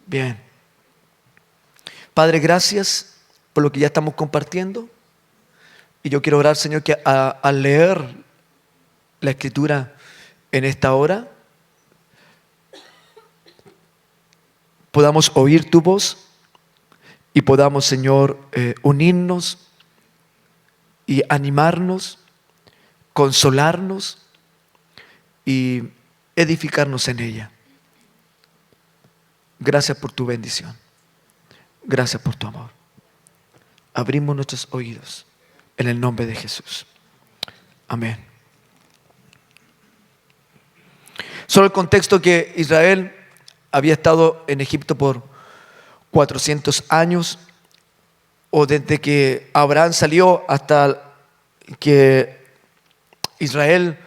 Bien. Padre, gracias por lo que ya estamos compartiendo. Y yo quiero orar, Señor, que al leer la Escritura en esta hora, podamos oír tu voz y podamos, Señor, unirnos y animarnos, consolarnos y edificarnos en ella. Gracias por tu bendición. Gracias por tu amor. Abrimos nuestros oídos en el nombre de Jesús. Amén. Solo el contexto que Israel había estado en Egipto por 400 años, o desde que Abraham salió hasta que Israel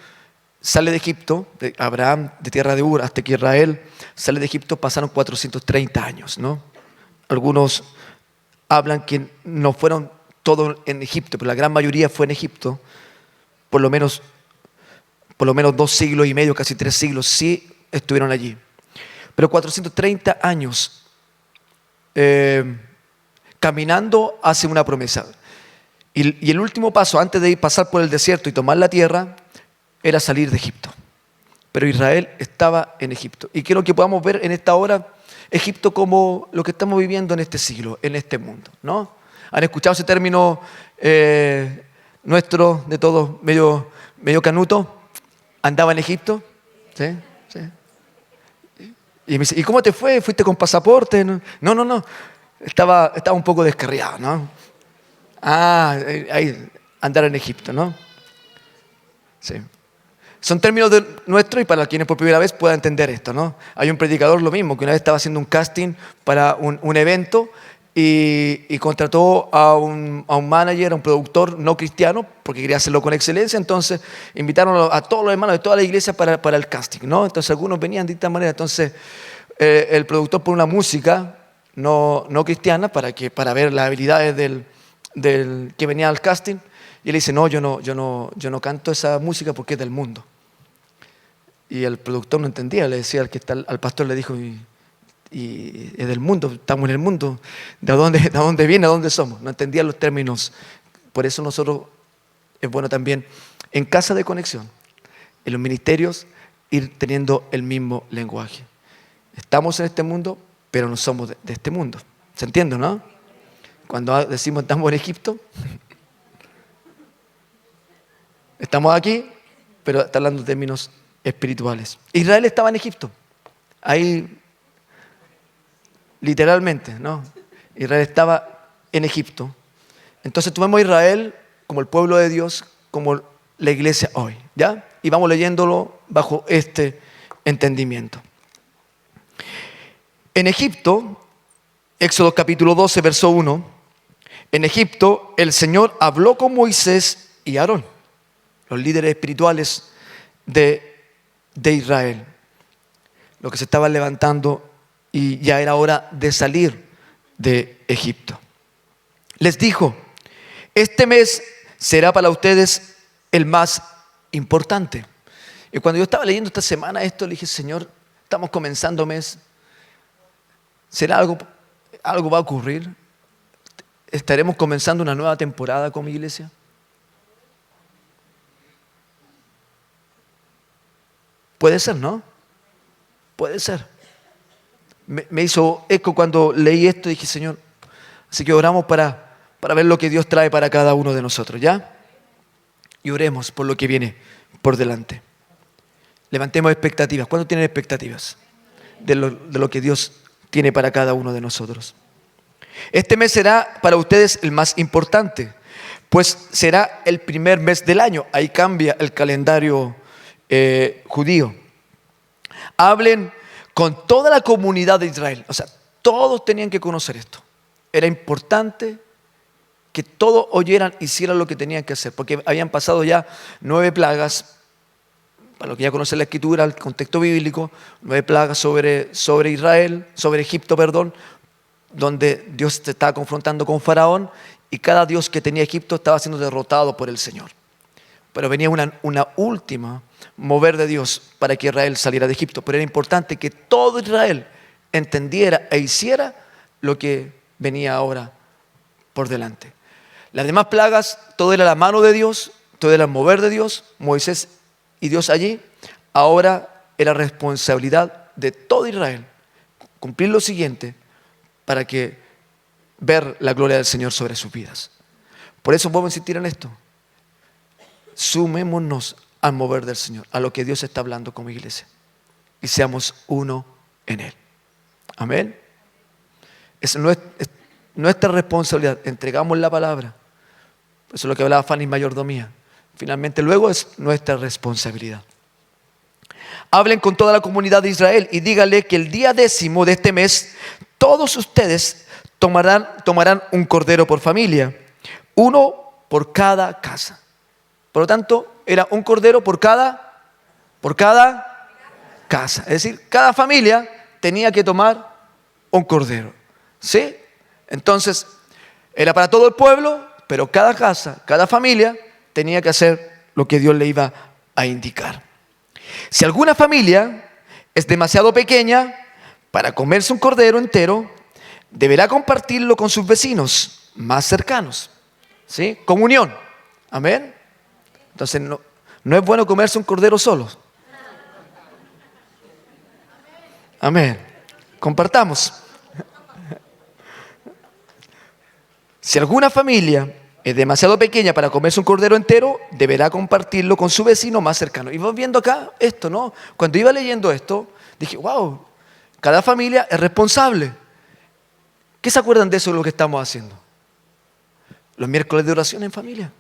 sale de Egipto, de Abraham de tierra de Ur hasta que Israel sale de Egipto, pasaron 430 años, ¿no? Algunos hablan que no fueron todos en Egipto, pero la gran mayoría fue en Egipto. Por lo menos 2 siglos y medio, casi 3 siglos, sí estuvieron allí. Pero 430 años caminando hacia una promesa. Y el último paso, antes de pasar por el desierto y tomar la tierra, era salir de Egipto. Pero Israel estaba en Egipto. Y quiero que podamos ver en esta hora Egipto como lo que estamos viviendo en este siglo, en este mundo, ¿no? ¿Han escuchado ese término nuestro de todos, medio canuto? ¿Andaba en Egipto? ¿Sí? ¿Sí? Y me dice, ¿y cómo te fue? ¿Fuiste con pasaporte? No. Estaba un poco descarriado, ¿no? Ahí, andar en Egipto, ¿no? Sí. Son términos nuestros y para quienes por primera vez puedan entender esto, ¿no? Hay un predicador lo mismo, que una vez estaba haciendo un casting para un evento y contrató a un manager, a un productor no cristiano, porque quería hacerlo con excelencia. Entonces invitaron a todos los hermanos de toda la iglesia para el casting, ¿no? Entonces algunos venían de esta manera. Entonces el productor pone una música no cristiana para ver las habilidades del que venía al casting. Y él dice, no, yo no canto esa música porque es del mundo. Y el productor no entendía, le decía al pastor, le dijo, y es del mundo, estamos en el mundo, ¿de dónde viene, a dónde somos? No entendía los términos. Por eso nosotros es bueno también en casa de conexión, en los ministerios, ir teniendo el mismo lenguaje. Estamos en este mundo, pero no somos de este mundo. ¿Se entiende, no? Cuando decimos estamos en Egipto, estamos aquí, pero está hablando de términos espirituales. Israel estaba en Egipto, ahí literalmente, ¿no? Israel estaba en Egipto. Entonces tomemos a Israel como el pueblo de Dios, como la iglesia hoy, ¿ya? Y vamos leyéndolo bajo este entendimiento. En Egipto, Éxodo capítulo 12, verso 1, en Egipto el Señor habló con Moisés y Aarón, los líderes espirituales de Israel, los que se estaban levantando y ya era hora de salir de Egipto. Les dijo, este mes será para ustedes el más importante. Y cuando yo estaba leyendo esta semana esto, le dije, Señor, estamos comenzando mes, ¿será algo va a ocurrir? ¿Estaremos comenzando una nueva temporada como iglesia? Puede ser, ¿no? Puede ser. Me hizo eco cuando leí esto y dije, Señor, así que oramos para ver lo que Dios trae para cada uno de nosotros, ¿ya? Y oremos por lo que viene por delante. Levantemos expectativas. ¿Cuántos tienen expectativas de lo que Dios tiene para cada uno de nosotros? Este mes será para ustedes el más importante, pues será el primer mes del año. Ahí cambia el calendario judío. Hablen con toda la comunidad de Israel. O sea, todos tenían que conocer esto. Era importante que todos oyeran, hicieran lo que tenían que hacer, porque habían pasado ya 9 plagas, para los que ya conocen la escritura, el contexto bíblico, 9 plagas sobre Israel, sobre Egipto, donde Dios se estaba confrontando con Faraón y cada dios que tenía Egipto estaba siendo derrotado por el Señor. pero venía una última mover de Dios para que Israel saliera de Egipto. Pero era importante que todo Israel entendiera e hiciera lo que venía ahora por delante. Las demás plagas, todo era la mano de Dios, todo era el mover de Dios, Moisés y Dios allí. Ahora era responsabilidad de todo Israel cumplir lo siguiente para que ver la gloria del Señor sobre sus vidas. Por eso vuelvo a insistir en esto. Sumémonos al mover del Señor, a lo que Dios está hablando como iglesia, y seamos uno en Él. Amén. Es nuestra responsabilidad. Entregamos la palabra. Eso es lo que hablaba Fanny Mayordomía. Finalmente, luego es nuestra responsabilidad. Hablen con toda la comunidad de Israel y díganle que el día 10º de este mes, todos ustedes tomarán un cordero por familia, uno por cada casa. Por lo tanto, era un cordero por cada casa. Es decir, cada familia tenía que tomar un cordero. ¿Sí? Entonces, era para todo el pueblo, pero cada casa, cada familia tenía que hacer lo que Dios le iba a indicar. Si alguna familia es demasiado pequeña para comerse un cordero entero, deberá compartirlo con sus vecinos más cercanos. ¿Sí? Comunión. Amén. Entonces no es bueno comerse un cordero solo. Amén. Compartamos. Si alguna familia es demasiado pequeña para comerse un cordero entero, deberá compartirlo con su vecino más cercano. Y vamos viendo acá esto, ¿no? Cuando iba leyendo esto, dije, wow, cada familia es responsable. ¿Qué se acuerdan de eso de lo que estamos haciendo? Los miércoles de oración en familia.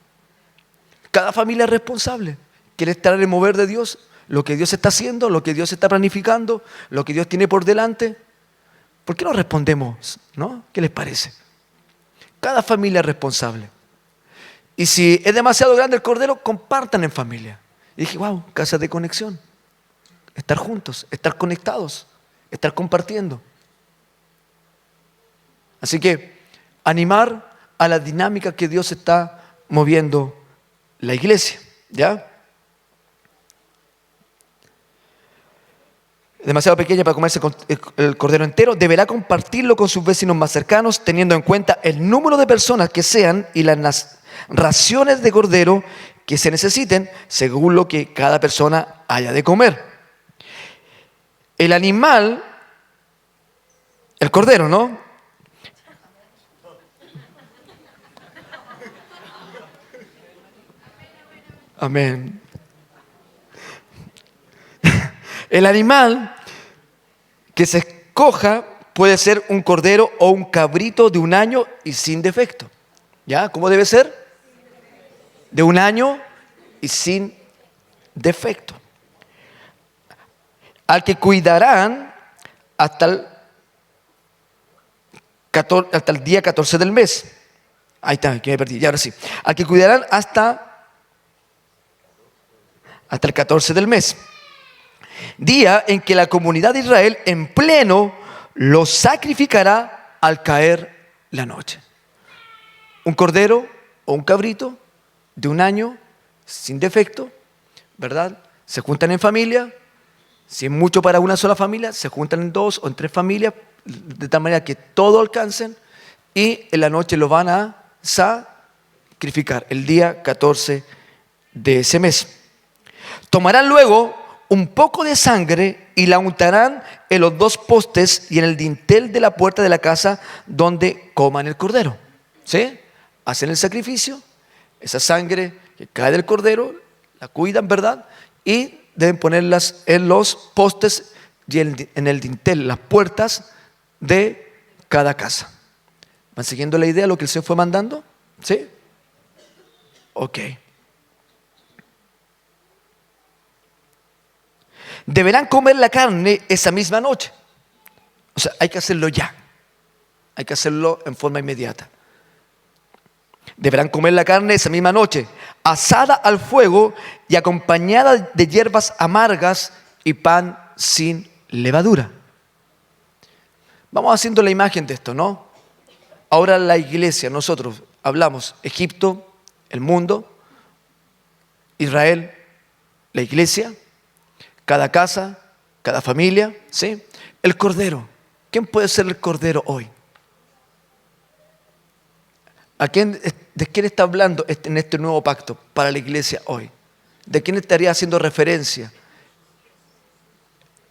Cada familia es responsable. Quiere estar en el mover de Dios, lo que Dios está haciendo, lo que Dios está planificando, lo que Dios tiene por delante. ¿Por qué no respondemos? ¿No? ¿Qué les parece? Cada familia es responsable. Y si es demasiado grande el cordero, compartan en familia. Y dije, wow, casa de conexión. Estar juntos, estar conectados, estar compartiendo. Así que animar a la dinámica que Dios está moviendo la iglesia, ¿ya? Demasiado pequeña para comerse el cordero entero, deberá compartirlo con sus vecinos más cercanos, teniendo en cuenta el número de personas que sean y las raciones de cordero que se necesiten según lo que cada persona haya de comer. El animal, el cordero, ¿no? Amén. El animal que se escoja puede ser un cordero o un cabrito de 1 año y sin defecto. ¿Ya? ¿Cómo debe ser? De 1 año y sin defecto. Al que cuidarán hasta el día 14 del mes. Ahí está, que me perdí. Y ahora sí. Al que cuidarán hasta el 14 del mes. Día en que la comunidad de Israel en pleno lo sacrificará al caer la noche. Un cordero o un cabrito de 1 año sin defecto, ¿verdad? Se juntan en familia. Si es mucho para una sola familia, se juntan en 2 o en 3 familias, de tal manera que todo alcancen, y en la noche lo van a sacrificar el día 14 de ese mes. Tomarán luego un poco de sangre y la untarán en los 2 postes y en el dintel de la puerta de la casa donde coman el cordero. ¿Sí? Hacen el sacrificio, esa sangre que cae del cordero, la cuidan, ¿verdad? Y deben ponerlas en los postes y en el dintel, las puertas de cada casa. ¿Van siguiendo la idea de lo que el Señor fue mandando? ¿Sí? Ok. Deberán comer la carne esa misma noche. O sea, hay que hacerlo ya. Hay que hacerlo en forma inmediata. Deberán comer la carne esa misma noche, asada al fuego y acompañada de hierbas amargas y pan sin levadura. Vamos haciendo la imagen de esto, ¿no? Ahora la iglesia, nosotros hablamos Egipto, el mundo, Israel, la iglesia, cada casa, cada familia, ¿sí? El Cordero. ¿Quién puede ser el Cordero hoy? ¿De quién está hablando en este nuevo pacto para la iglesia hoy? ¿De quién estaría haciendo referencia?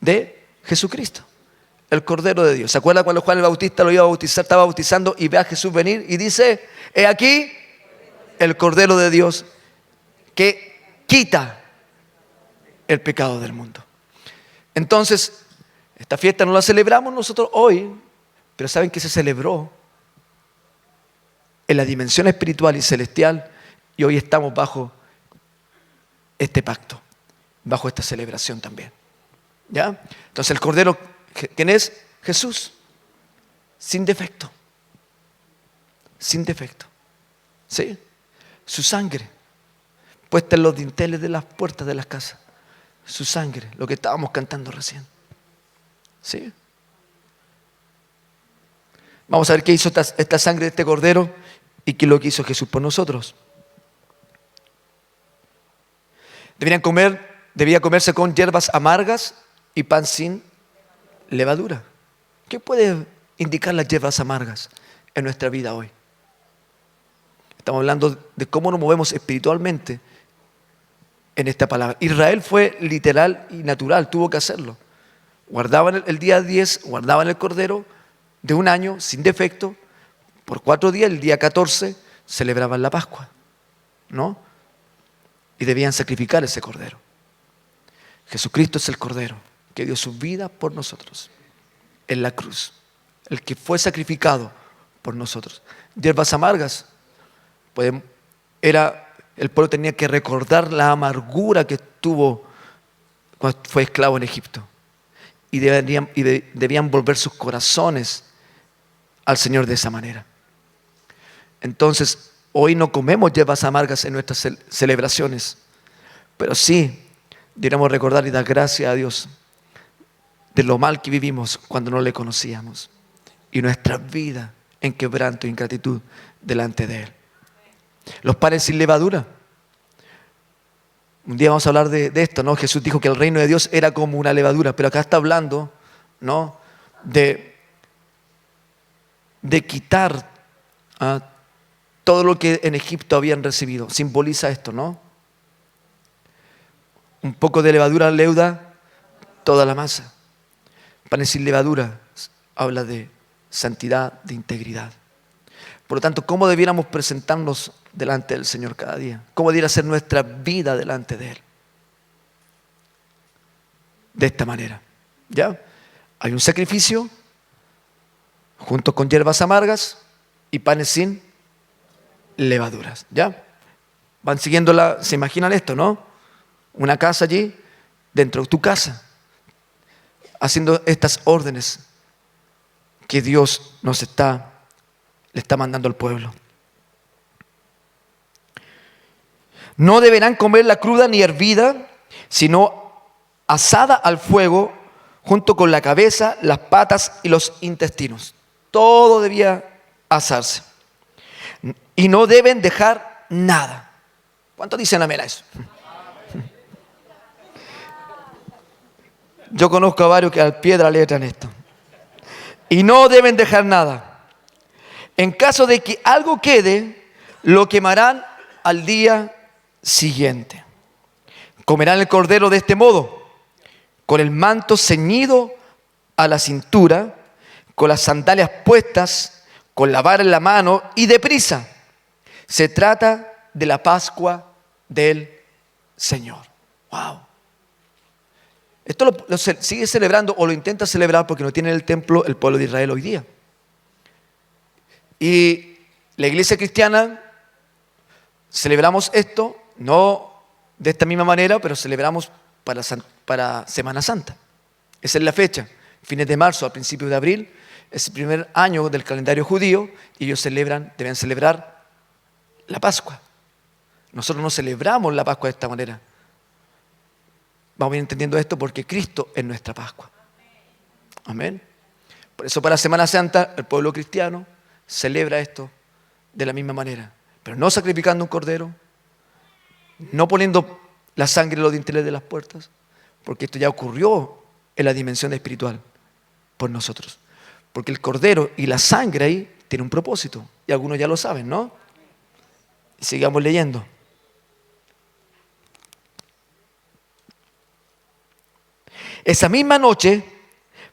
De Jesucristo, el Cordero de Dios. ¿Se acuerda cuando Juan el Bautista lo iba a bautizar? Estaba bautizando y ve a Jesús venir y dice: he aquí el Cordero de Dios que quita el pecado del mundo. Entonces, esta fiesta no la celebramos nosotros hoy, pero ¿saben que se celebró en la dimensión espiritual y celestial? Y hoy estamos bajo este pacto, bajo esta celebración también. ¿Ya? Entonces el Cordero, ¿quién es? Jesús, sin defecto. Sin defecto. ¿Sí? Su sangre, puesta en los dinteles de las puertas de las casas. Su sangre, lo que estábamos cantando recién. ¿Sí? Vamos a ver qué hizo esta sangre de este Cordero y qué es lo que hizo Jesús por nosotros. Debía comerse con hierbas amargas y pan sin levadura. ¿Qué puede indicar las hierbas amargas en nuestra vida hoy? Estamos hablando de cómo nos movemos espiritualmente en esta palabra. Israel fue literal y natural, tuvo que hacerlo. Guardaban el día 10, guardaban el Cordero de un año sin defecto. Por 4 días, el día 14, celebraban la Pascua, ¿no? Y debían sacrificar ese Cordero. Jesucristo es el Cordero que dio su vida por nosotros en la cruz, el que fue sacrificado por nosotros. Hierbas amargas, el pueblo tenía que recordar la amargura que tuvo cuando fue esclavo en Egipto, y debían volver sus corazones al Señor de esa manera. Entonces, hoy no comemos hierbas amargas en nuestras celebraciones, pero sí deberíamos recordar y dar gracias a Dios de lo mal que vivimos cuando no le conocíamos y nuestra vida en quebranto e ingratitud delante de Él. Los panes sin levadura. Un día vamos a hablar de esto, ¿no? Jesús dijo que el reino de Dios era como una levadura, pero acá está hablando, ¿no? de quitar todo lo que en Egipto habían recibido. Simboliza esto, ¿no? Un poco de levadura leuda toda la masa. Panes sin levadura habla de santidad, de integridad. Por lo tanto, ¿cómo debiéramos presentarnos delante del Señor cada día? ¿Cómo debiera ser nuestra vida delante de Él? De esta manera. ¿Ya? Hay un sacrificio junto con hierbas amargas y panes sin levaduras. ¿Ya? Van siguiendo se imaginan esto, ¿no? Una casa allí, dentro de tu casa, haciendo estas órdenes que Dios le está mandando al pueblo. No deberán comerla cruda ni hervida, sino asada al fuego, junto con la cabeza, las patas y los intestinos. Todo debía asarse. Y no deben dejar nada. ¿Cuántos dicen amén a eso? Yo conozco a varios que al pie de la letra en esto. Y no deben dejar nada. En caso de que algo quede, lo quemarán al día siguiente. Comerán el cordero de este modo, con el manto ceñido a la cintura, con las sandalias puestas, con la vara en la mano y deprisa. Se trata de la Pascua del Señor. ¡Wow! Esto lo sigue celebrando o lo intenta celebrar porque no tiene en el templo el pueblo de Israel hoy día. Y la iglesia cristiana celebramos esto, no de esta misma manera, pero celebramos para Semana Santa. Esa es la fecha, fines de marzo, a principios de abril, es el primer año del calendario judío y ellos deben celebrar la Pascua. Nosotros no celebramos la Pascua de esta manera. Vamos a ir entendiendo esto porque Cristo es nuestra Pascua. Amén. Por eso para Semana Santa el pueblo cristiano celebra esto de la misma manera, pero no sacrificando un cordero, No poniendo la sangre en los dinteles de las puertas, porque esto ya ocurrió en la dimensión espiritual por nosotros. Porque el cordero y la sangre ahí tiene un propósito. Y algunos ya lo saben, ¿no? Y sigamos leyendo. Esa misma noche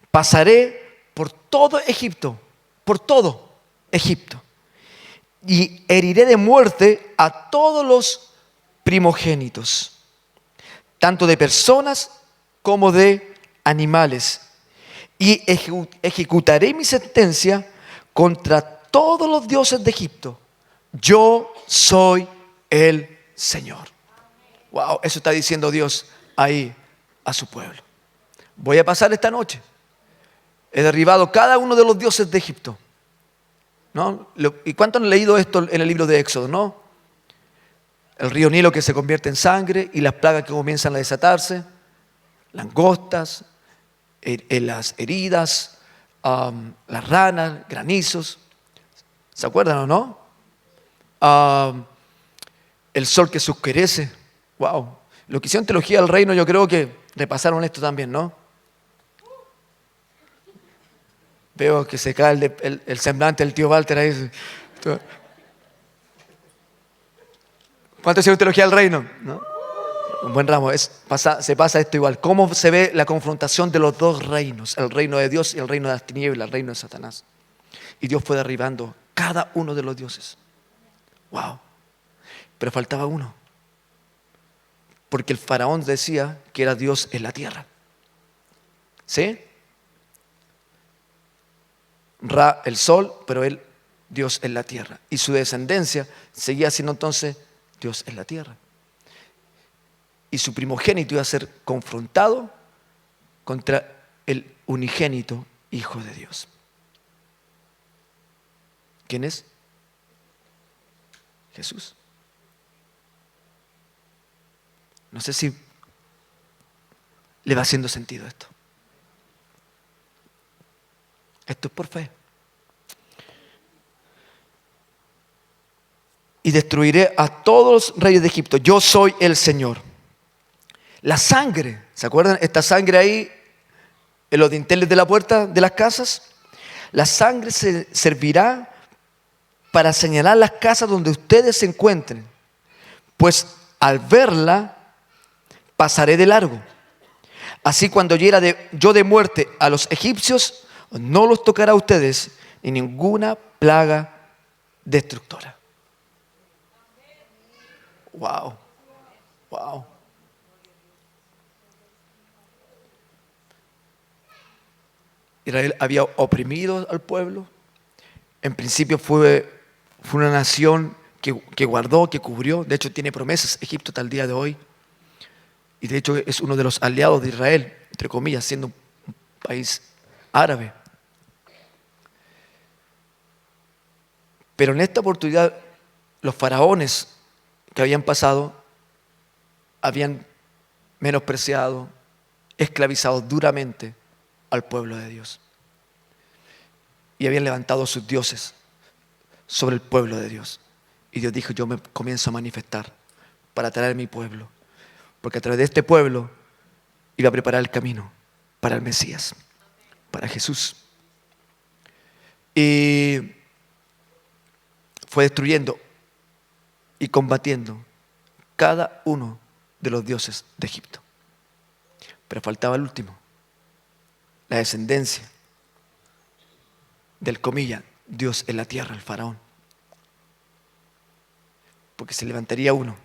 pasaré por todo Egipto, por todo Egipto, y heriré de muerte a todos los primogénitos, tanto de personas como de animales, y ejecutaré mi sentencia contra todos los dioses de Egipto. Yo soy el Señor. Wow, eso está diciendo Dios ahí a su pueblo. Voy a pasar esta noche. He derribado cada uno de los dioses de Egipto, ¿no? ¿Y cuántos han leído esto en el libro de Éxodo, no? El río Nilo que se convierte en sangre y las plagas que comienzan a desatarse, langostas, las heridas, las ranas, granizos. ¿Se acuerdan o no? El sol que se oscurece. Wow. Lo que hicieron teología del reino, yo creo que repasaron esto también, ¿no? Veo que se cae el semblante del tío Walter ahí. ¿Cuánto hicieron teología del reino? ¿No? Un buen ramo. Se pasa esto igual. ¿Cómo se ve la confrontación de los dos reinos? El reino de Dios y el reino de las tinieblas, el reino de Satanás. Y Dios fue derribando cada uno de los dioses. Wow. Pero faltaba uno. Porque el faraón decía que era Dios en la tierra. ¿Sí? Ra, el sol, pero él, Dios en la tierra. Y su descendencia seguía siendo entonces Dios en la tierra. Y su primogénito iba a ser confrontado contra el unigénito Hijo de Dios. ¿Quién es? Jesús. No sé si le va haciendo sentido esto. Esto es por fe. Y destruiré a todos los reyes de Egipto. Yo soy el Señor. La sangre, ¿se acuerdan? Esta sangre ahí en los dinteles de la puerta de las casas. La sangre servirá para señalar las casas donde ustedes se encuentren. Pues al verla, pasaré de largo. Así cuando hiera yo de muerte a los egipcios, no los tocará a ustedes ni ninguna plaga destructora. Wow, wow. Israel había oprimido al pueblo. En principio fue una nación que guardó, que cubrió. De hecho tiene promesas Egipto hasta el día de hoy. Y de hecho es uno de los aliados de Israel, entre comillas, siendo un país árabe. Pero en esta oportunidad los faraones que habían pasado habían menospreciado, esclavizado duramente al pueblo de Dios. Y habían levantado sus dioses sobre el pueblo de Dios. Y Dios dijo, yo me comienzo a manifestar para traer mi pueblo. Porque a través de este pueblo iba a preparar el camino para el Mesías, para Jesús. Y fue destruyendo y combatiendo cada uno de los dioses de Egipto. Pero faltaba el último, la descendencia del comilla, Dios en la tierra, el faraón. Porque se levantaría uno,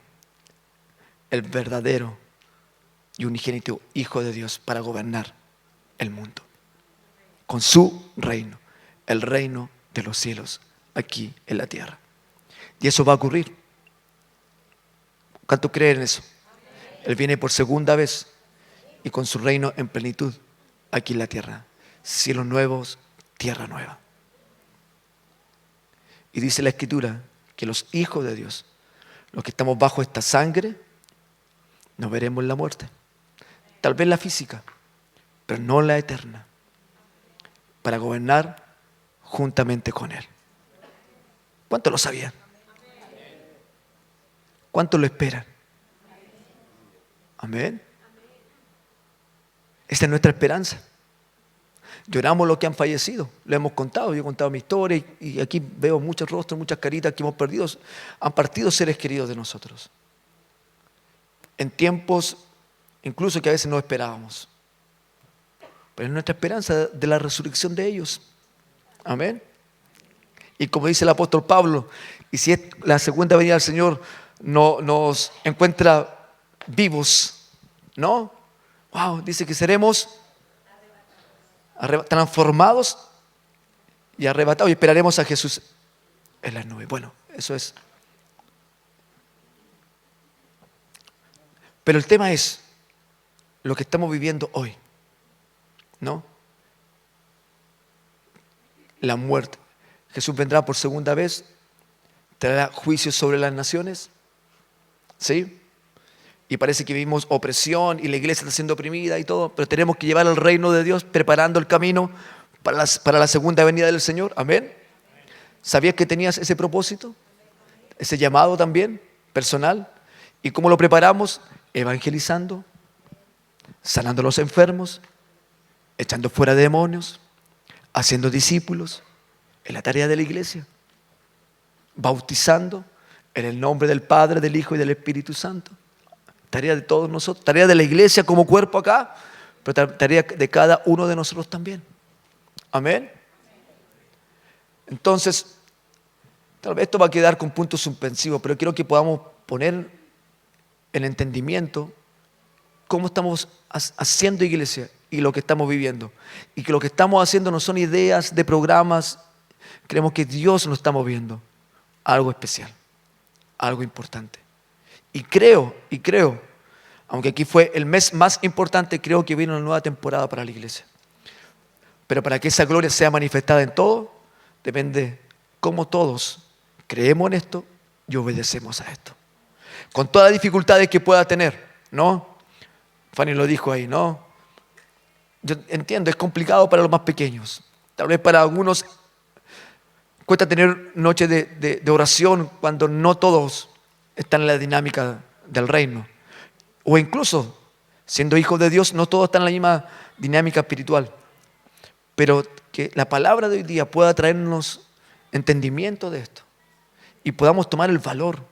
el verdadero y unigénito Hijo de Dios para gobernar el mundo. Con su reino, el reino de los cielos aquí en la tierra. Y eso va a ocurrir. ¿Cuánto creen en eso? Él viene por segunda vez y con su reino en plenitud aquí en la tierra. Cielos nuevos, tierra nueva. Y dice la Escritura que los hijos de Dios, los que estamos bajo esta sangre, no veremos la muerte. Tal vez la física, pero no la eterna. Para gobernar juntamente con Él. ¿Cuántos lo sabían? ¿Cuántos lo esperan? Amén. Esta es nuestra esperanza. Lloramos los que han fallecido, lo hemos contado, yo he contado mi historia y aquí veo muchos rostros, muchas caritas que hemos perdido, han partido seres queridos de nosotros. En tiempos incluso que a veces no esperábamos. Pero es nuestra esperanza de la resurrección de ellos. Amén. Y como dice el apóstol Pablo, y si es la segunda venida del Señor no nos encuentra vivos, ¿no? Wow, dice que seremos transformados y arrebatados y esperaremos a Jesús en las nubes. Bueno, eso es. Pero el tema es lo que estamos viviendo hoy, ¿no? La muerte. Jesús vendrá por segunda vez, traerá juicio sobre las naciones, ¿sí? Y parece que vivimos opresión y la iglesia está siendo oprimida y todo, pero tenemos que llevar al reino de Dios preparando el camino para la segunda venida del Señor. Amén. ¿Sabías que tenías ese propósito? Ese llamado también, personal. ¿Y cómo lo preparamos? Evangelizando, sanando a los enfermos, echando fuera demonios, haciendo discípulos, en la tarea de la iglesia, bautizando en el nombre del Padre, del Hijo y del Espíritu Santo. Tarea de todos nosotros, tarea de la iglesia como cuerpo acá, pero tarea de cada uno de nosotros también. Amén. Entonces, tal vez esto va a quedar con puntos suspensivos, pero quiero que podamos poner en entendimiento cómo estamos haciendo iglesia y lo que estamos viviendo. Y que lo que estamos haciendo no son ideas de programas, creemos que Dios nos está moviendo algo especial, algo importante. Y creo, aunque aquí fue el mes más importante, creo que viene una nueva temporada para la iglesia. Pero para que esa gloria sea manifestada en todo, depende cómo todos creemos en esto y obedecemos a esto. Con todas las dificultades que pueda tener, ¿no? Fanny lo dijo ahí, ¿no? Yo entiendo, es complicado para los más pequeños. Tal vez para algunos cuesta tener noches de oración cuando no todos están en la dinámica del reino. O incluso, siendo hijos de Dios, no todos están en la misma dinámica espiritual. Pero que la palabra de hoy día pueda traernos entendimiento de esto y podamos tomar el valor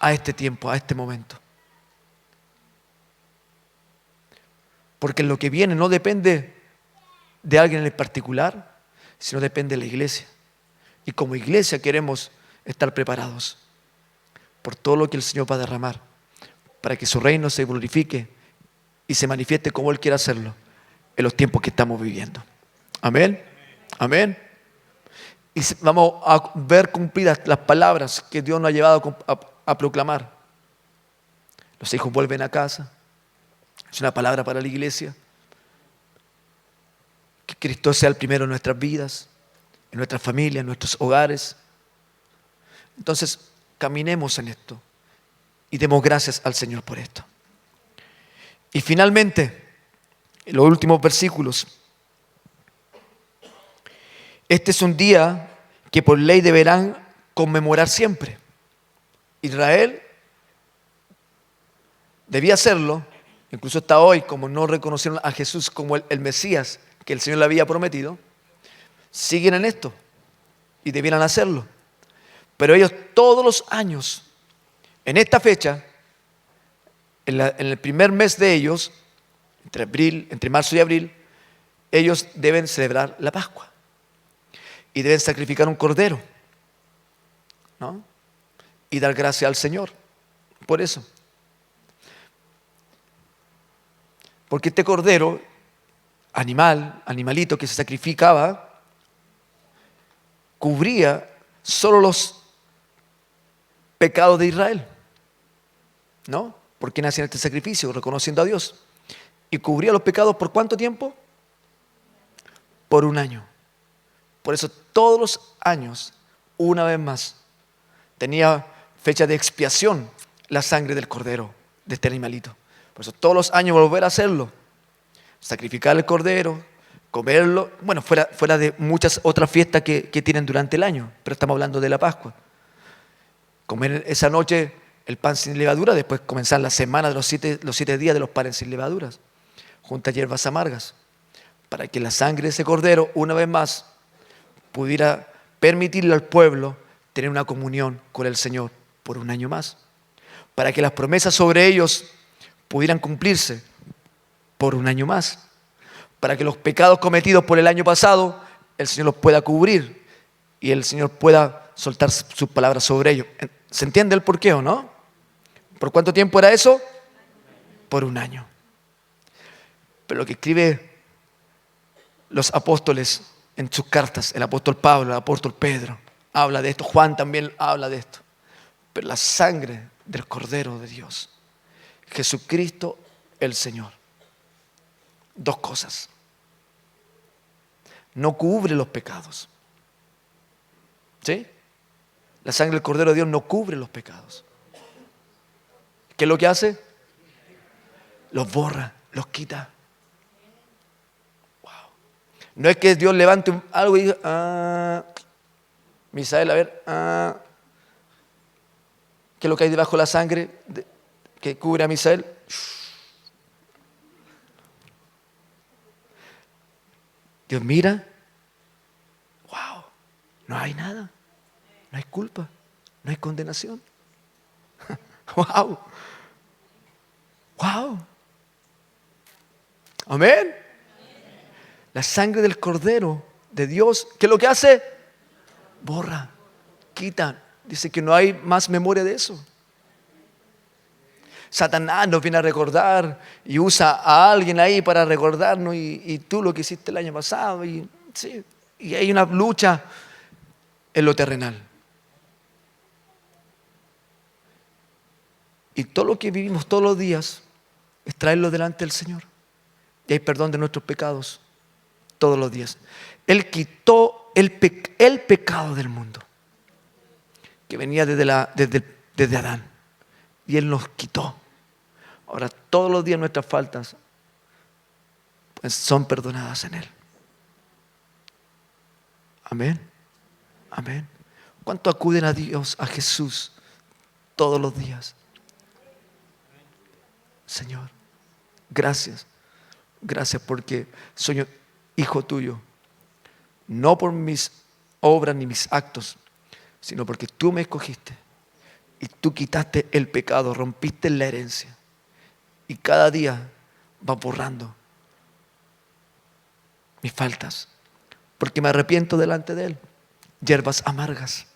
a este tiempo, a este momento. Porque lo que viene no depende de alguien en particular, sino depende de la iglesia. Y como iglesia queremos estar preparados por todo lo que el Señor va a derramar, para que su reino se glorifique y se manifieste como Él quiere hacerlo en los tiempos que estamos viviendo. Amén. Amén. Y vamos a ver cumplidas las palabras que Dios nos ha llevado a proclamar. Los hijos vuelven a casa. Es una palabra para la iglesia. Que Cristo sea el primero en nuestras vidas, en nuestras familias, en nuestros hogares. Entonces, caminemos en esto y demos gracias al Señor por esto. Y finalmente, en los últimos versículos, este es un día que por ley deberán conmemorar siempre. Israel debía hacerlo, incluso hasta hoy, como no reconocieron a Jesús como el Mesías que el Señor le había prometido, siguen en esto y debieran hacerlo. Pero ellos todos los años, en esta fecha, en el primer mes de ellos, entre marzo y abril, ellos deben celebrar la Pascua y deben sacrificar un cordero, ¿no? Y dar gracias al Señor por eso. Porque este cordero, animalito que se sacrificaba, cubría solo los pecados de Israel, ¿no? ¿Por qué hacían este sacrificio? Reconociendo a Dios. ¿Y cubría los pecados por cuánto tiempo? Por un año. Por eso todos los años, una vez más, tenía fecha de expiación la sangre del cordero, de este animalito. Por eso todos los años volver a hacerlo. Sacrificar el cordero, comerlo, bueno, fuera de muchas otras fiestas que tienen durante el año, pero estamos hablando de la Pascua. Comer esa noche el pan sin levadura, después comenzar la semana de los siete días de los panes sin levaduras, junto a hierbas amargas, para que la sangre de ese cordero, una vez más, pudiera permitirle al pueblo tener una comunión con el Señor por un año más, para que las promesas sobre ellos pudieran cumplirse por un año más, para que los pecados cometidos por el año pasado, el Señor los pueda cubrir y el Señor pueda soltar sus palabras sobre ellos. ¿Se entiende el porqué o no? ¿Por cuánto tiempo era eso? Por un año. Pero lo que escribe los apóstoles en sus cartas, el apóstol Pablo, el apóstol Pedro, habla de esto, Juan también habla de esto. Pero la sangre del Cordero de Dios, Jesucristo el Señor, dos cosas. No cubre los pecados. ¿Sí? La sangre del Cordero de Dios no cubre los pecados. ¿Qué es lo que hace? Los borra, los quita. Wow. No es que Dios levante algo y diga, Misael, a ver, ¿qué es lo que hay debajo de la sangre que cubre a Misael? Dios mira, wow, no hay nada, no hay culpa, no hay condenación. Wow, wow. Amén. La sangre del Cordero de Dios, ¿qué es lo que hace? Borra, quita. Dice que no hay más memoria de eso. Satanás nos viene a recordar y usa a alguien ahí para recordarnos y tú lo que hiciste el año pasado y hay una lucha en lo terrenal. Y todo lo que vivimos todos los días es traerlo delante del Señor. Y hay perdón de nuestros pecados todos los días. Él quitó el pecado del mundo que venía desde Adán. Y Él nos quitó. Ahora todos los días nuestras faltas pues, son perdonadas en Él. Amén. Amén. ¿Cuánto acuden a Dios, a Jesús, todos los días? Señor, gracias. Gracias porque soy hijo tuyo. No por mis obras ni mis actos, sino porque tú me escogiste. Y tú quitaste el pecado, rompiste la herencia. Y cada día vas borrando mis faltas. Porque me arrepiento delante de Él. Hierbas amargas.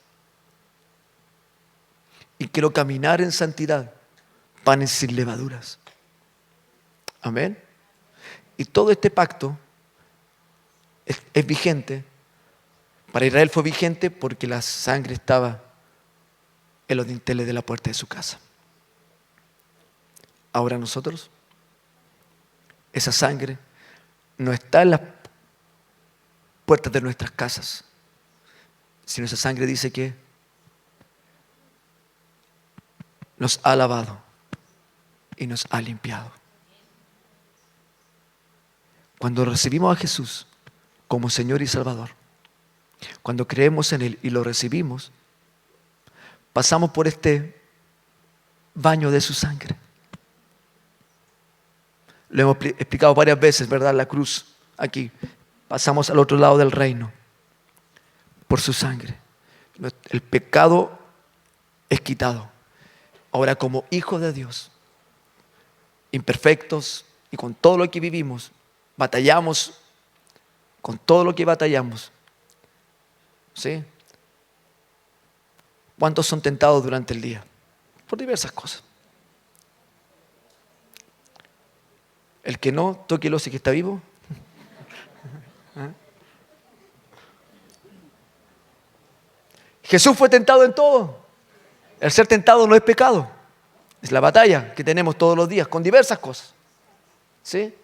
Y quiero caminar en santidad. Panes sin levaduras. Amén. Y todo este pacto es vigente. Para Israel fue vigente porque la sangre estaba en los dinteles de la puerta de su casa. Ahora nosotros, esa sangre no está en las puertas de nuestras casas, sino esa sangre dice que nos ha lavado y nos ha limpiado. Cuando recibimos a Jesús como Señor y Salvador, cuando creemos en Él y lo recibimos, pasamos por este baño de su sangre. Lo hemos explicado varias veces, ¿verdad? La cruz, aquí. Pasamos al otro lado del reino por su sangre. El pecado es quitado. Ahora, como hijos de Dios, imperfectos y con todo lo que vivimos, batallamos con todo lo que batallamos. ¿Sí? ¿Cuántos son tentados durante el día? Por diversas cosas. El que no, tóquelo si que está vivo. Jesús fue tentado en todo. El ser tentado no es pecado. Es la batalla que tenemos todos los días con diversas cosas. ¿Sí?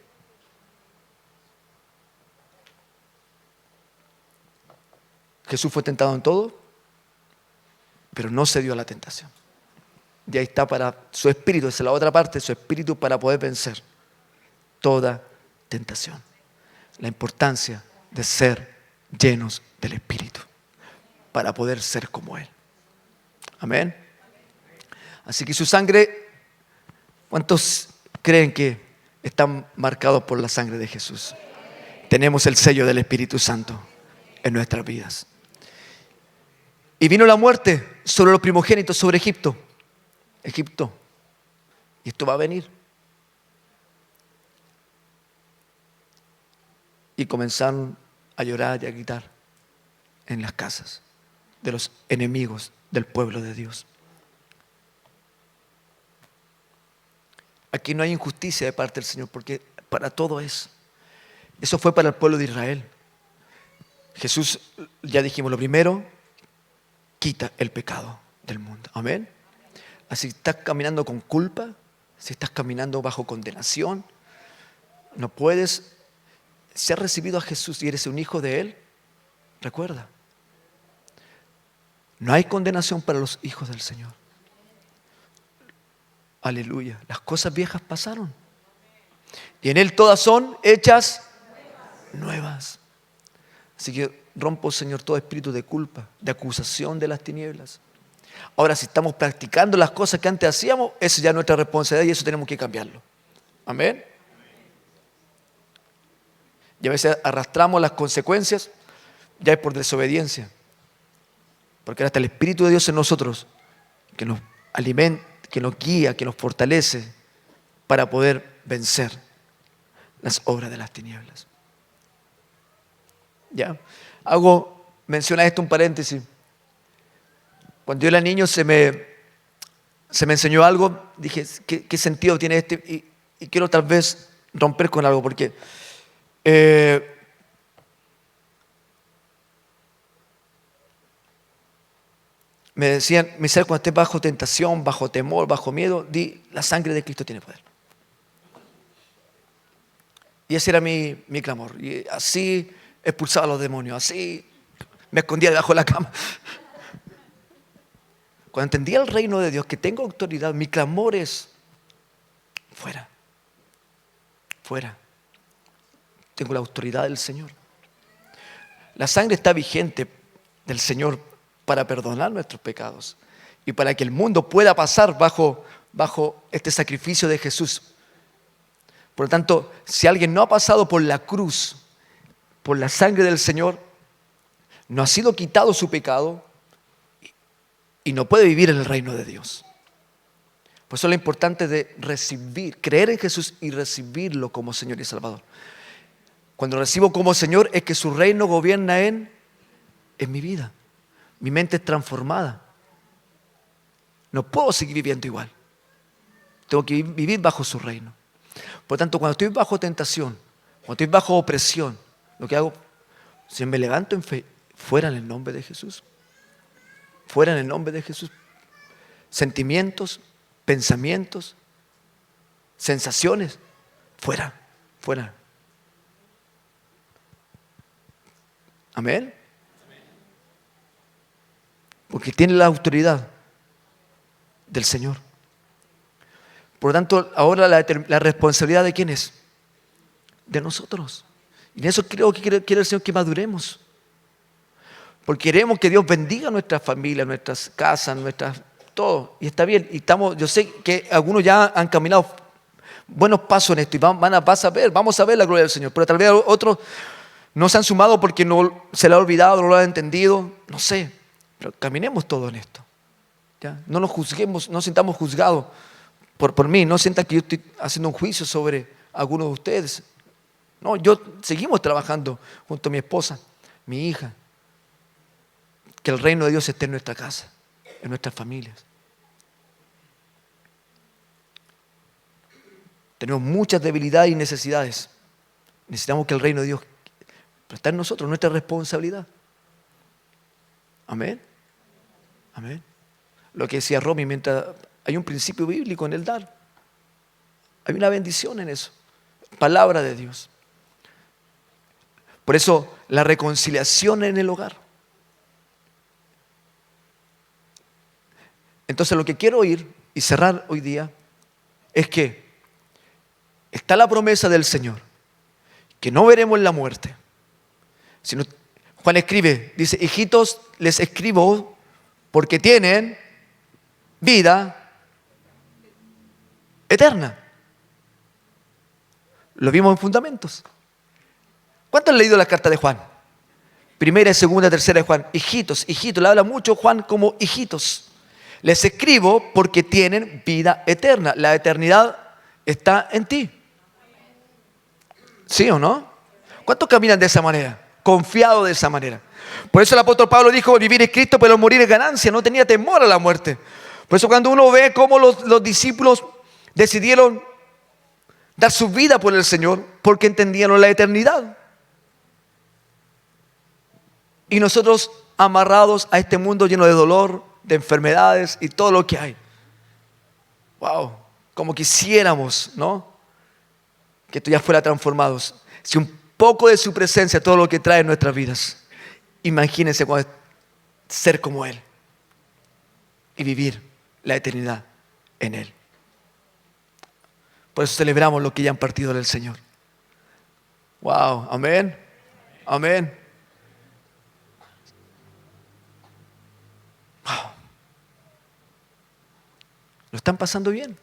Jesús fue tentado en todo, pero no cedió a la tentación. Y ahí está para su espíritu, esa es la otra parte, su espíritu para poder vencer toda tentación. La importancia de ser llenos del Espíritu para poder ser como Él. Amén. Así que su sangre, ¿cuántos creen que están marcados por la sangre de Jesús? Tenemos el sello del Espíritu Santo en nuestras vidas. Y vino la muerte sobre los primogénitos, sobre Egipto. Egipto. Y esto va a venir. Y comenzaron a llorar y a gritar en las casas de los enemigos del pueblo de Dios. Aquí no hay injusticia de parte del Señor, porque para todo es. Eso fue para el pueblo de Israel. Jesús, ya dijimos, lo primero, quita el pecado del mundo. Amén. Así estás caminando con culpa, si estás caminando bajo condenación, no puedes. Si has recibido a Jesús y eres un hijo de Él, recuerda, no hay condenación para los hijos del Señor. Aleluya. Las cosas viejas pasaron y en Él todas son hechas nuevas. Así que rompo, Señor, todo espíritu de culpa, de acusación de las tinieblas. Ahora, si estamos practicando las cosas que antes hacíamos, esa ya es nuestra responsabilidad y eso tenemos que cambiarlo. Amén. Y a veces arrastramos las consecuencias, ya es por desobediencia. Porque ahora está el Espíritu de Dios en nosotros, que nos alimenta, que nos guía, que nos fortalece para poder vencer las obras de las tinieblas. ¿Ya? Menciona esto un paréntesis. Cuando yo era niño se me enseñó algo, dije, ¿qué sentido tiene este? Y quiero tal vez romper con algo, porque me decían, cuando estés bajo tentación, bajo temor, bajo miedo, di, la sangre de Cristo tiene poder. Y ese era mi clamor. Y así expulsaba a los demonios, así me escondía debajo de la cama. Cuando entendía el reino de Dios, que tengo autoridad, mi clamor es, fuera, fuera. Tengo la autoridad del Señor. La sangre está vigente del Señor para perdonar nuestros pecados y para que el mundo pueda pasar bajo este sacrificio de Jesús. Por lo tanto, si alguien no ha pasado por la cruz, por la sangre del Señor, no ha sido quitado su pecado y no puede vivir en el reino de Dios. Por eso es lo importante de recibir, creer en Jesús y recibirlo como Señor y Salvador. Cuando recibo como Señor es que su reino gobierna en mi vida. Mi mente es transformada. No puedo seguir viviendo igual. Tengo que vivir bajo su reino. Por lo tanto, cuando estoy bajo tentación, cuando estoy bajo opresión, lo que hago, si me levanto en fe, fuera en el nombre de Jesús. Fuera en el nombre de Jesús. Sentimientos, pensamientos, sensaciones, fuera, fuera. Amén. Porque tiene la autoridad del Señor. Por lo tanto, ahora la responsabilidad ¿de quién es? De nosotros. Y en eso creo que quiere el Señor que maduremos. Porque queremos que Dios bendiga nuestras familias, nuestras casas, todo. Y está bien. Y yo sé que algunos ya han caminado buenos pasos en esto y vamos a ver la gloria del Señor. Pero tal vez otros no se han sumado porque no se lo ha olvidado, no lo han entendido, no sé. Pero caminemos todo en esto. ¿Ya? No nos juzguemos, no sintamos juzgados por mí. No sientan que yo estoy haciendo un juicio sobre algunos de ustedes. No, seguimos trabajando junto a mi esposa, mi hija. Que el reino de Dios esté en nuestra casa, en nuestras familias. Tenemos muchas debilidades y necesidades. Necesitamos que el reino de Dios está en nosotros, nuestra responsabilidad. Amén. Amén. Lo que decía Romy, mientras hay un principio bíblico en el dar. Hay una bendición en eso. Palabra de Dios. Por eso la reconciliación en el hogar. Entonces lo que quiero oír y cerrar hoy día es que está la promesa del Señor, que no veremos la muerte. Sino, Juan escribe, dice, hijitos, les escribo porque tienen vida eterna. Lo vimos en Fundamentos. ¿Cuántos han leído la carta de Juan? Primera, segunda, tercera de Juan. Hijitos, hijitos. Le habla mucho Juan como hijitos. Les escribo porque tienen vida eterna. La eternidad está en ti. ¿Sí o no? ¿Cuántos caminan de esa manera? Confiados de esa manera. Por eso el apóstol Pablo dijo, vivir es Cristo, pero morir es ganancia. No tenía temor a la muerte. Por eso cuando uno ve cómo los discípulos decidieron dar su vida por el Señor, porque entendieron la eternidad. Y nosotros amarrados a este mundo lleno de dolor, de enfermedades y todo lo que hay. Wow, como quisiéramos, ¿no? Que esto ya fuera transformado. Si un poco de su presencia, todo lo que trae en nuestras vidas. Imagínense cuando ser como Él y vivir la eternidad en Él. Por eso celebramos los que ya han partido del Señor. Wow, amén, amén. Wow. Lo están pasando bien.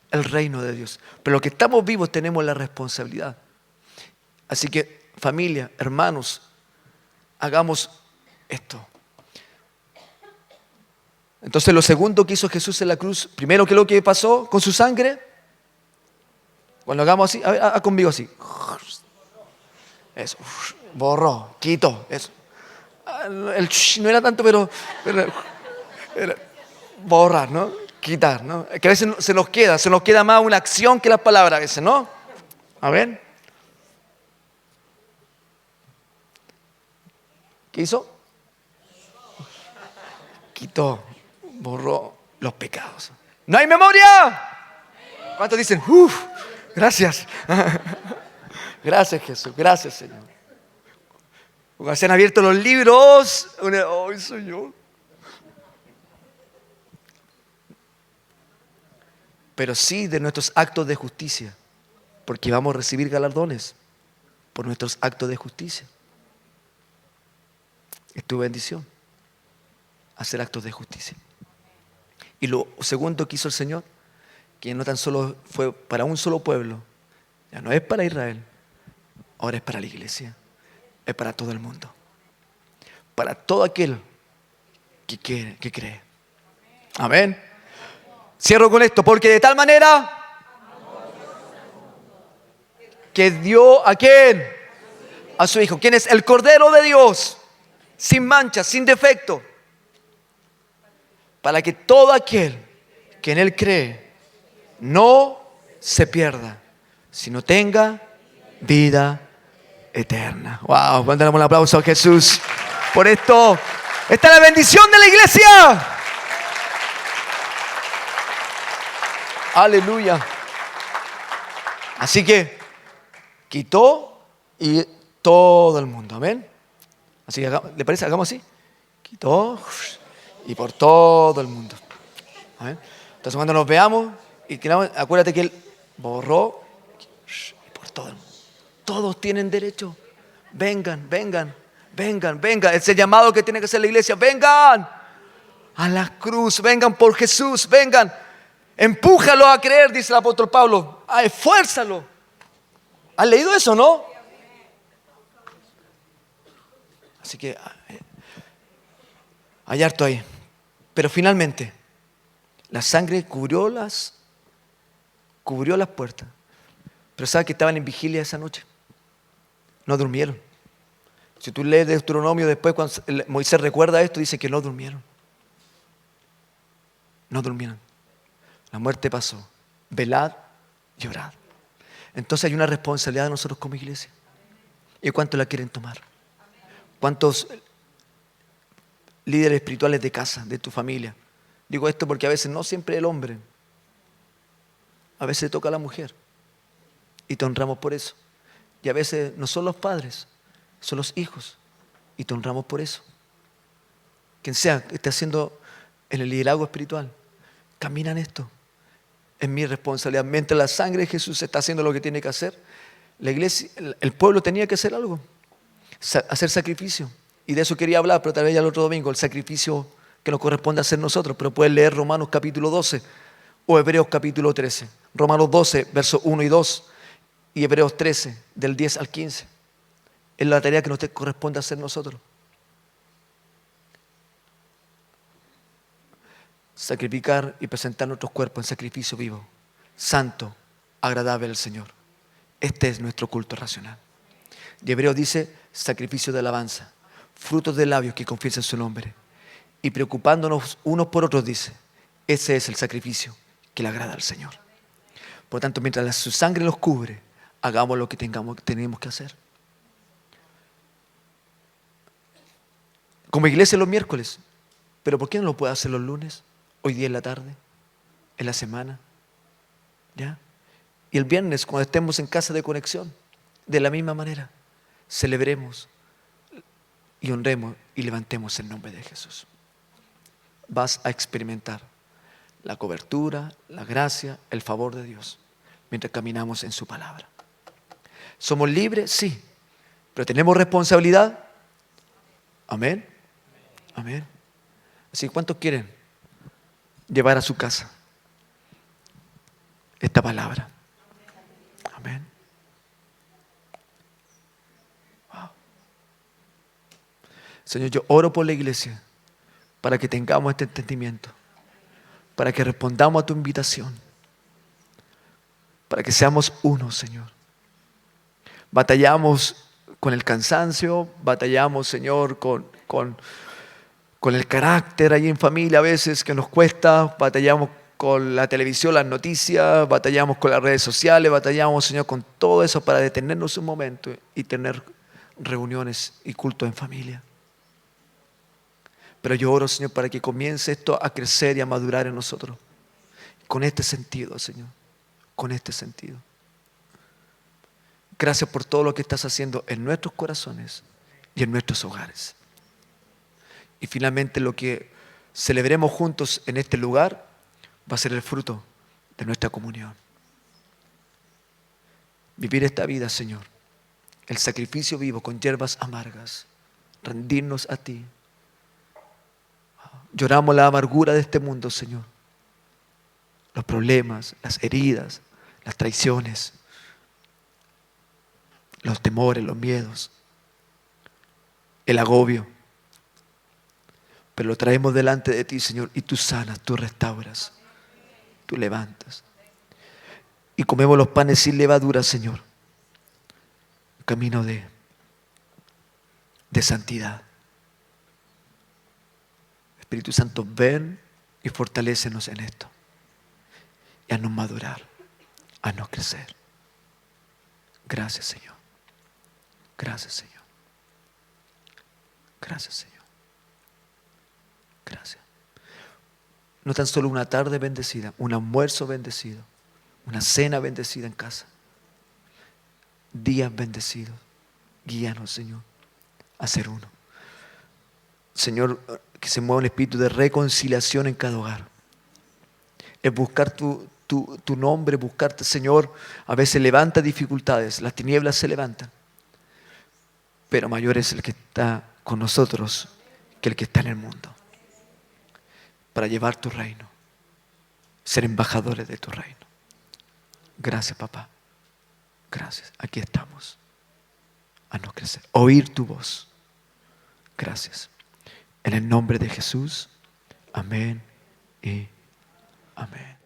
El reino de Dios. Pero los que estamos vivos tenemos la responsabilidad. Así que, familia, hermanos, hagamos esto. Entonces, lo segundo que hizo Jesús en la cruz, primero, ¿qué es lo que pasó con su sangre? Cuando hagamos así, haz conmigo así. Eso, borró, quitó, eso. No era tanto, pero era borrar, ¿no? Quitar, ¿no? Que a veces se nos queda más una acción que las palabras a veces, ¿no? A ver. ¿Qué hizo? Quitó, borró los pecados. ¡No hay memoria! ¿Cuántos dicen, uff, gracias? Gracias, Jesús, gracias, Señor. Cuando se han abierto los libros, ¡ay, Señor! Pero sí de nuestros actos de justicia, porque vamos a recibir galardones por nuestros actos de justicia. Es tu bendición hacer actos de justicia. Y lo segundo que hizo el Señor, que no tan solo fue para un solo pueblo, ya no es para Israel, ahora es para la iglesia, es para todo el mundo, para todo aquel que quiere, que cree. Amén. Cierro con esto, porque de tal manera que dio ¿a quién? A su Hijo. ¿Quién es? El Cordero de Dios, sin mancha, sin defecto, para que todo aquel que en Él cree no se pierda, sino tenga vida eterna. Wow, damos un aplauso a Jesús por esto. Esta es la bendición de la iglesia. Aleluya. Así que quitó y todo el mundo, amén. Así que ¿le parece? Hagamos así. Quitó y por todo el mundo. ¿Amén? Entonces cuando nos veamos, acuérdate que Él borró y por todo el mundo. Todos tienen derecho. Vengan, vengan, vengan, vengan. Ese llamado que tiene que hacer la iglesia. Vengan a la cruz, vengan por Jesús, vengan. Empújalo a creer, dice el apóstol Pablo. Esfuérzalo. ¿Has leído eso, no? Así que hay harto ahí. Pero finalmente, la sangre cubrió las puertas. Pero ¿sabes que estaban en vigilia esa noche? No durmieron. Si tú lees Deuteronomio después, cuando Moisés recuerda esto, dice que no durmieron. No durmieron. La muerte pasó. Velad y orad. Entonces hay una responsabilidad de nosotros como iglesia. ¿Y cuántos la quieren tomar? ¿Cuántos líderes espirituales de casa, de tu familia? Digo esto porque a veces no siempre el hombre. A veces toca a la mujer. Y te honramos por eso. Y a veces no son los padres, son los hijos. Y te honramos por eso. Quien sea que esté haciendo en el liderazgo espiritual, camina en esto. Es mi responsabilidad. Mientras la sangre de Jesús está haciendo lo que tiene que hacer, la iglesia, el pueblo tenía que hacer algo. Hacer sacrificio. Y de eso quería hablar, pero tal vez ya el otro domingo, el sacrificio que nos corresponde hacer nosotros. Pero puedes leer Romanos capítulo 12, o Hebreos capítulo 13? Romanos 12, versos 1 y 2 y Hebreos 13, del 10 al 15. Es la tarea que nos corresponde hacer nosotros. Sacrificar y presentar nuestros cuerpos en sacrificio vivo, santo, agradable al Señor. Este es nuestro culto racional. Y Hebreos dice, sacrificio de alabanza, frutos de labios que confiesan su nombre. Y preocupándonos unos por otros, dice, ese es el sacrificio que le agrada al Señor. Por lo tanto, mientras su sangre los cubre, hagamos lo que tenemos que hacer. Como iglesia los miércoles, pero ¿por qué no lo puede hacer los lunes? Hoy día en la tarde, en la semana, ¿ya? Y el viernes, cuando estemos en casa de conexión, de la misma manera, celebremos y honremos y levantemos el nombre de Jesús. Vas a experimentar la cobertura, la gracia, el favor de Dios, mientras caminamos en su palabra. ¿Somos libres? Sí. ¿Pero tenemos responsabilidad? Amén. Amén. Así que, ¿cuántos quieren llevar a su casa esta palabra? Amén. Wow. Señor, yo oro por la iglesia para que tengamos este entendimiento, para que respondamos a tu invitación, para que seamos uno, Señor. Batallamos con el cansancio, batallamos, Señor, con el carácter ahí en familia a veces que nos cuesta, batallamos con la televisión, las noticias, batallamos con las redes sociales, batallamos, Señor, con todo eso para detenernos un momento y tener reuniones y cultos en familia. Pero yo oro, Señor, para que comience esto a crecer y a madurar en nosotros. Con este sentido, Señor, con este sentido. Gracias por todo lo que estás haciendo en nuestros corazones y en nuestros hogares. Y finalmente lo que celebremos juntos en este lugar va a ser el fruto de nuestra comunión. Vivir esta vida, Señor, el sacrificio vivo con hierbas amargas, rendirnos a ti. Lloramos la amargura de este mundo, Señor. Los problemas, las heridas, las traiciones, los temores, los miedos, el agobio. Pero lo traemos delante de ti, Señor, y tú sanas, tú restauras, tú levantas. Y comemos los panes sin levadura, Señor. Un camino de santidad. Espíritu Santo, ven y fortalécenos en esto. Y haznos madurar, haznos crecer. Gracias, Señor. Gracias, Señor. Gracias, Señor. Gracias. No tan solo una tarde bendecida, un almuerzo bendecido, una cena bendecida en casa. Días bendecidos. Guíanos, Señor, a ser uno. Señor, que se mueva un espíritu de reconciliación en cada hogar. Es buscar tu nombre, buscarte, Señor. A veces levanta dificultades, las tinieblas se levantan. Pero mayor es el que está con nosotros que el que está en el mundo. Para llevar tu reino, ser embajadores de tu reino. Gracias, papá. Gracias. Aquí estamos. Haznos crecer. Oír tu voz. Gracias. En el nombre de Jesús. Amén y amén.